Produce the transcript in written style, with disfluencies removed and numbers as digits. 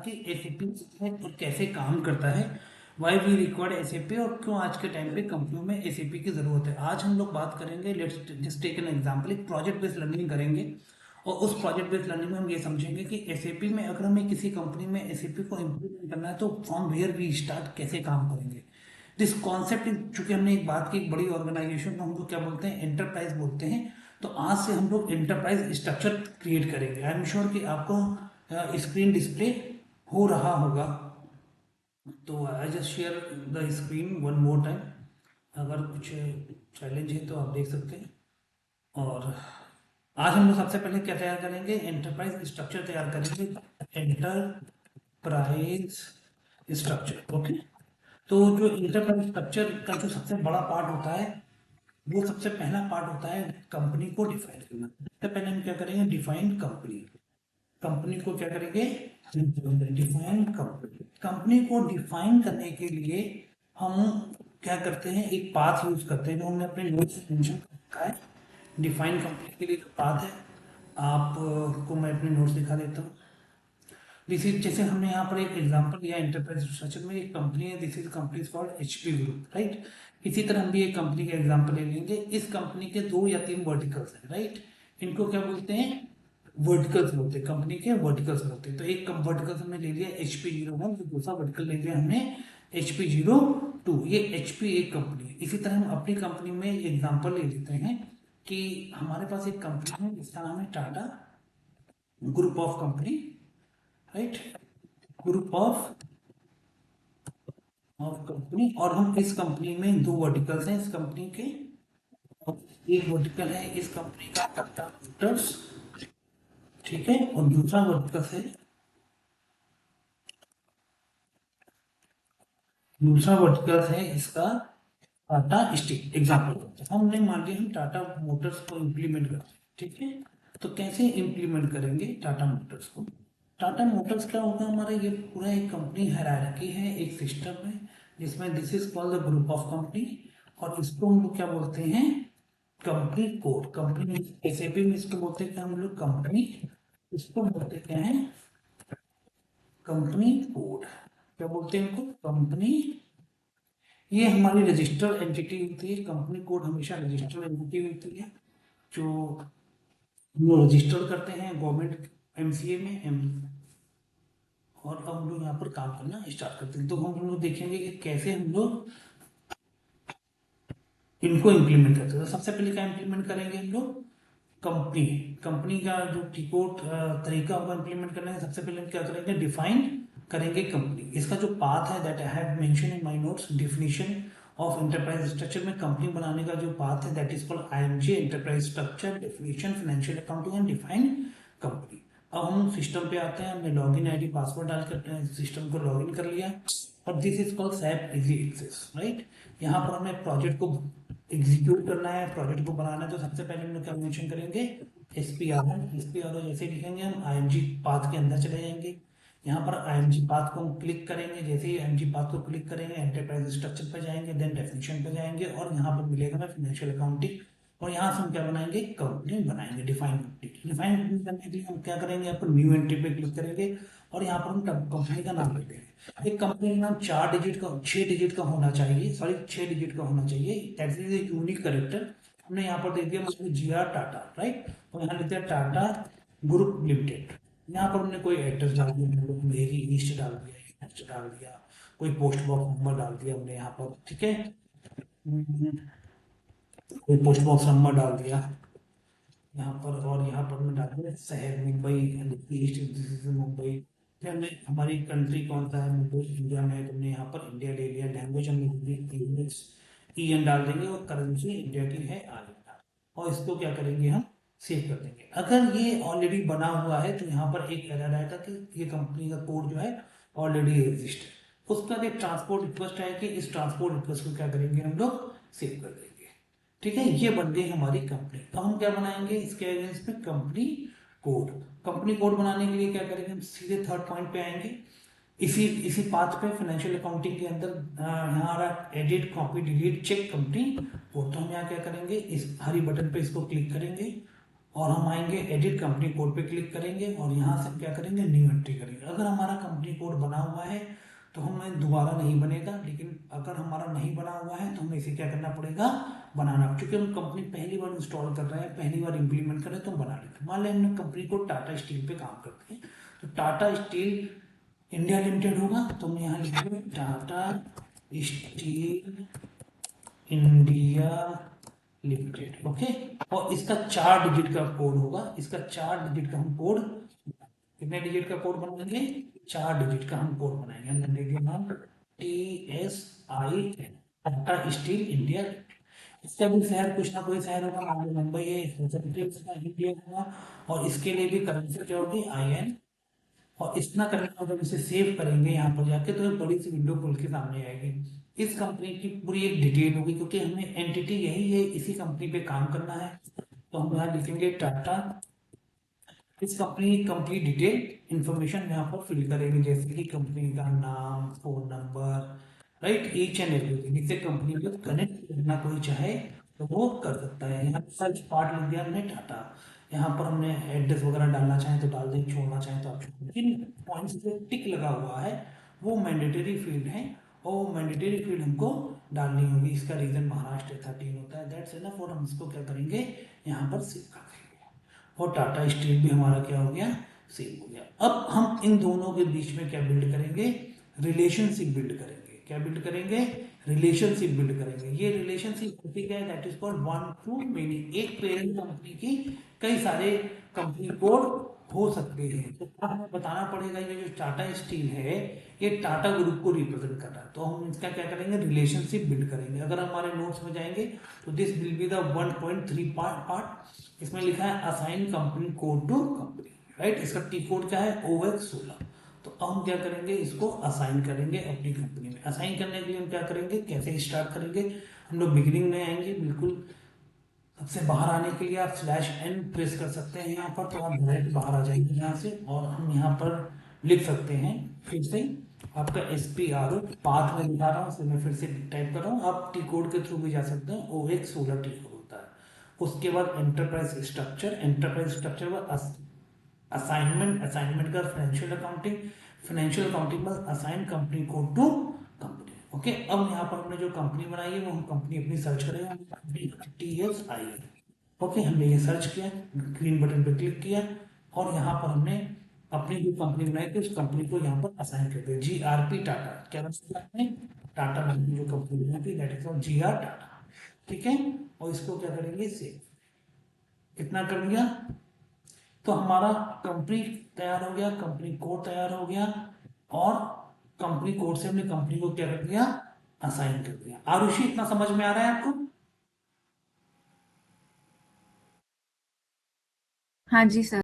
कि एसएपी है और कैसे काम करता है, वाई वी रिक्वायर्ड एसएपी और क्यों आज के टाइम पे कंपनियों में एसएपी की ज़रूरत है। आज हम लोग बात करेंगे, let's just take an example, एक प्रोजेक्ट बेस्ड लर्निंग करेंगे और उस प्रोजेक्ट बेस्ड लर्निंग में हम ये समझेंगे कि एसएपी में अगर हमें किसी कंपनी में एसएपी को इम्प्लीमेंट करना है तो फ्रॉम वेयर वी स्टार्ट, कैसे काम करेंगे। दिस कॉन्सेप्ट, चूंकि हमने एक बात की, एक बड़ी ऑर्गेनाइजेशन को हम लोग क्या बोलते हैं, एंटरप्राइज बोलते हैं। तो आज से हम लोग एंटरप्राइज स्ट्रक्चर क्रिएट करेंगे। आई एम श्योर कि आपको स्क्रीन डिस्प्ले हो रहा होगा। तो I just share the screen one more time. अगर कुछ चैलेंज है तो आप देख सकते हैं। और आज हम लोग सबसे पहले क्या तैयार करेंगे, एंटरप्राइज स्ट्रक्चर तैयार करेंगे। Enterprise structure, okay. तो जो इंटरप्राइज स्ट्रक्चर का जो सबसे बड़ा पार्ट होता है, वो सबसे पहला पार्ट होता है कंपनी को डिफाइन करना। सबसे पहले हम क्या करेंगे, डिफाइन कंपनी। कंपनी को क्या करेंगे, डिफाइन कंपनी। कंपनी को डिफाइन करने के लिए हम क्या करते हैं, एक पाथ यूज करते हैं जो हमने अपने नोट्स में मेंशन कर रखा है। डिफाइन कंपनी के लिए जो पाथ है, आपको मैं अपने नोट्स दिखा देता हूँ। दिस इज, जैसे हमने यहाँ पर एक एग्जांपल लिया, एंटरप्राइज स्ट्रक्चर में एक कंपनी है, this is company is called HP group, right. इसी तरह हम भी एक कंपनी का एग्जांपल ले लेंगे। इस कंपनी के 2 या 3 वर्टिकल्स हैं, राइट। इनको क्या बोलते हैं, वर्टिकल्स बोलते हैं। कंपनी के वर्टिकल्स बोलते हैं। तो एक वर्टिकल हमने ले लिया HP01, तो दूसरा वर्टिकल ले लिया हमने HP02। ये HP एक कंपनी है। इसी तरह हम अपनी कंपनी में एग्जांपल ले लेते हैं कि हमारे पास एक कंपनी है जिसका नाम है Tata group of company, right. Group of company. और हम इस कंपनी में 2 वर्टिकल्स हैं इस कंपनी के। एक वर्टिकल है इस कंपनी का टाटा मोटर्स, ठीक है, और दूसरा वर्टिकल है इसका टाटा स्टील। एग्जाम्पल हमने मान लिया हम टाटा मोटर्स को इम्प्लीमेंट करते हैं, ठीक है। तो कैसे इम्प्लीमेंट करेंगे टाटा मोटर्स को। टाटा मोटर्स क्या होगा, हमारा ये पूरा एक कंपनी हायरार्की है, एक सिस्टम है जिसमें this is called the group of company. और इसको हम लोग क्या बोलते हैं, कंपनी कोड। कंपनी एसएपी में इसको बोलते हैं हम लोग कंपनी, इसको बोलते क्या है, कंपनी कोड। क्या बोलते हैं इनको, कंपनी। ये हमारी रजिस्टर्ड एंटिटी होती है। कंपनी कोड हमेशा रजिस्टर्ड एंटिटी होती है जो हम लोग रजिस्टर करते हैं गवर्नमेंट एमसीए में। और अब हम लोग यहाँ पर काम करना स्टार्ट करते हैं। तो हम लोग देखेंगे कि कैसे हम लोग इनको इम्प्लीमेंट करते हैं। तो सबसे पहले क्या इम्प्लीमेंट करेंगे हम लोग, कंपनी। कंपनी का जो कीकोड तरीका होगा इम्प्लीमेंट करने का, सबसे पहले हम क्या करेंगे, डिफाइन करेंगे कंपनी। इसका जो पाथ है that I have mention in my notes, definition of enterprise structure में कंपनी बनाने का जो पाथ है that is called IMG, enterprise structure, definition, financial accounting and define company. अब हम सिस्टम पे आते हैं। हमने लॉगिन आईडी पासवर्ड डालकर सिस्टम को लॉगिन कर लिया और this is called SAP easy access, right. यहाँ पर हमें प्रोजेक्ट को एग्जीक्यूट करना है, प्रोजेक्ट को बनाना है। तो सबसे पहले हम लोग क्या मेंशन करेंगे, एसपीआर जैसे लिखेंगे हम आईएमजी पाथ के अंदर चले जाएंगे। यहाँ पर आईएमजी पाथ को हम क्लिक करेंगे। जैसे ही आईएमजी पाथ को क्लिक करेंगे, एंटरप्राइज स्ट्रक्चर पर जाएंगे, देन डेफिनेशन पे जाएंगे और यहाँ पर मिलेगा हमें फाइनेंशियल अकाउंटिंग। और यहाँ से हम क्या बनाएंगे, कंपनी बनाएंगे, डिफाइन कंपनी। डिफाइन कंपनी करने के लिए हम क्या करेंगे, यहाँ पर न्यू एंट्री पे क्लिक करेंगे और यहाँ पर हम कंपनी का नाम लिख देंगे। एक कंपनी का नाम 4 डिजिट का, 6 डिजिट का होना चाहिए, सॉरी 6 डिजिट का होना चाहिए। That is a unique character. हमने यहाँ पर दे दिया मतलब GR टाटा, राइट। और यहाँ लिख दिया टाटा ग्रुप लिमिटेड। यहाँ पर हमने कोई एड्रेस डाल दिया, हम लोग मेरी ईस्ट डाल दिया, ईस्ट डाल दिया, कोई पोस्ट बॉक्स नंबर डाल दिया हमने यहाँ पर, ठीक है। कोई पोस्ट बॉक्स नंबर डाल दिया यहाँ पर। और यहाँ पर हमने डाल दिया शहर मुंबई, ईस्ट मुंबई। फिर हमने हमारी कंट्री कौन सा है, मुंबई इंडिया में है, तो हमने यहाँ पर इंडिया ले लिया। लैंग्वेज हमने इंग्लिश, EN डाल देंगे और करेंसी इंडिया की है आर। और इसको क्या करेंगे, हम सेव कर देंगे। अगर ये ऑलरेडी बना हुआ है तो यहाँ पर एक एरर आएगा कि ये कंपनी का कोड जो है ऑलरेडी एग्जिस्ट है। उसका एक ट्रांसपोर्ट रिक्वेस्ट है कि इस ट्रांसपोर्ट रिक्वेस्ट को क्या करेंगे, हम लोग सेव कर देंगे, ठीक है। ये बन गई हमारी कंपनी। तो हम क्या बनाएंगे, इसके अगेंस्ट में कंपनी कोड। कंपनी कोड बनाने के लिए क्या करेंगे, हम सीधे थर्ड पॉइंट पे आएंगे। इसी इसी पाथ पे फाइनेंशियल अकाउंटिंग के अंदर यहाँ आ रहा edit, copy, delete, check company code. तो हम यहाँ क्या करेंगे, इस हरी बटन पे इसको क्लिक करेंगे और हम आएंगे एडिट कंपनी कोड पे क्लिक करेंगे और यहाँ से हम क्या करेंगे, न्यू एंट्री करेंगे। अगर हमारा कंपनी कोड बना हुआ है तो हमें दोबारा नहीं बनेगा, लेकिन अगर हमारा नहीं बना हुआ है तो हमें इसे क्या करना पड़ेगा, बनाना। क्योंकि हम कंपनी पहली बार इंस्टॉल कर रहे हैं, पहली बार इंप्लीमेंट कर रहे हैं, तो हम बना लेते हैं। मान लें हमने कंपनी को टाटा स्टील पे काम करते हैं, तो टाटा स्टील इंडिया लिमिटेड होगा, तो हम यहाँ लिखेंगे Tata steel India limited. Okay, और इसका 4 डिजिट का कोड होगा, इसका 4 डिजिट का हम कोड, कितने डिजिट का कोड बनाएंगे, 4 डिजिट का हम कोड बनाएंगे। हमने दे दिया नाम TSIN, टाटा स्टील इंडिया। इसका भी शहर कुछ ना कोई शहर होगा, मान लो मुंबई है, इसका सेंट्रल इसका इंडिया होगा, और इसके लिए भी करेंसी क्या होगी, IN। और इतना करने के बाद जब इसे सेव करेंगे यहाँ पर जाके, तो एक बड़ी सी विंडो खुल के सामने आएगी। इस कंपनी की पूरी एक डिटेल होगी, क्योंकि हमें एंटिटी यही है, इसी कंपनी पे काम करना है। तो हम यहाँ लिखेंगे टाटा, इस कंपनी की कंप्लीट डिटेल इंफॉर्मेशन यहाँ पर फिल करेंगे, जैसे कि कंपनी का नाम, phone number, right, each and everything. इससे कंपनी को कनेक्ट करना कोई चाहे तो वो कर सकता है। यहाँ सर्च पार्ट लिख दिया हमने टाटा, यहाँ पर हमने एड्रेस वगैरह डालना चाहे तो डाल दें, छोड़ना चाहे तो आप छोड़ दें। जिन पॉइंट्स पे टिक लगा हुआ है वो मैंडेटरी फील्ड है, और वो मैंडेटरी फील्ड हमको डालनी होगी। इसका रीजन महाराष्ट्र 13 होता है, दैट्स इनफ। और हम इसको क्या करेंगे, यहाँ पर सेव कर देंगे, और टाटा स्टील भी हमारा क्या हो गया, सेव हो गया। अब हम इन दोनों के बीच में क्या बिल्ड करेंगे, रिलेशनशिप बिल्ड करेंगे। क्या बिल्ड करेंगे, रिलेशनशिप बिल्ड करेंगे। ये रिलेशनशिप होती क्या है, that is called one two many. एक पेरेंट कंपनी की कई सारे कंपनी कोड हो सकते हैं, तो हमें बताना पड़ेगा ये जो टाटा स्टील है ये टाटा ग्रुप को रिप्रेजेंट कर रहा है, तो हम इसका क्या करेंगे, रिलेशनशिप बिल्ड करेंगे। अगर हमारे नोट्स में जाएंगे तो this will be the 1.3 part. इसमें लिखा है assign company code to company, right. इसका टी कोड क्या है, OX16। तो अब हम क्या करेंगे, इसको असाइन करेंगे अपनी कंपनी में। असाइन करने के लिए हम क्या करेंगे, कैसे स्टार्ट करेंगे, हम लोग बिगिनिंग में आएंगे, बिल्कुल सबसे बाहर आने के लिए आप /n प्रेस कर सकते हैं यहाँ पर, तो आप डायरेक्ट बाहर आ जाएंगे यहाँ से। और हम यहाँ पर लिख सकते हैं फिर से आपका SPRO, पाथ में दिखा रहा हूँ, इसे मैं फिर से टाइप कर रहा हूँ, आप टी कोड के थ्रू भी जा सकते हैं, OX16 टी कोड होता है। उसके बाद एंटरप्राइज स्ट्रक्चर, एंटरप्राइज स्ट्रक्चर बाद असाइनमेंट, असाइनमेंट का फाइनेंशियल अकाउंटिंग, फाइनेंशियल अकाउंटिंग बाद assign company code to company. Okay, अब यहाँ पर हमने जो कंपनी बनाई है वो हम कंपनी अपनी सर्च करेंगे, TSIN। ओके, हमने ये सर्च किया, ग्रीन बटन पे क्लिक किया, और यहाँ पर हमने अपनी जो कंपनी बनाई थी उस कंपनी को यहाँ पर असाइन कर दिया, GRP टाटा। क्या बनाया, टाटा नाम की जो कंपनी बनाई थी, that is called GR Tata. ठीक है, और इसको क्या करेंगे, सेव। इतना कर लिया तो हमारा कंपनी तैयार हो गया, कंपनी कोड तैयार हो गया, और कंपनी कोड से हमने कंपनी को क्या कर दिया, असाइन कर दिया। आरुषि, इतना समझ में आ रहा है आपको? हाँ जी सर।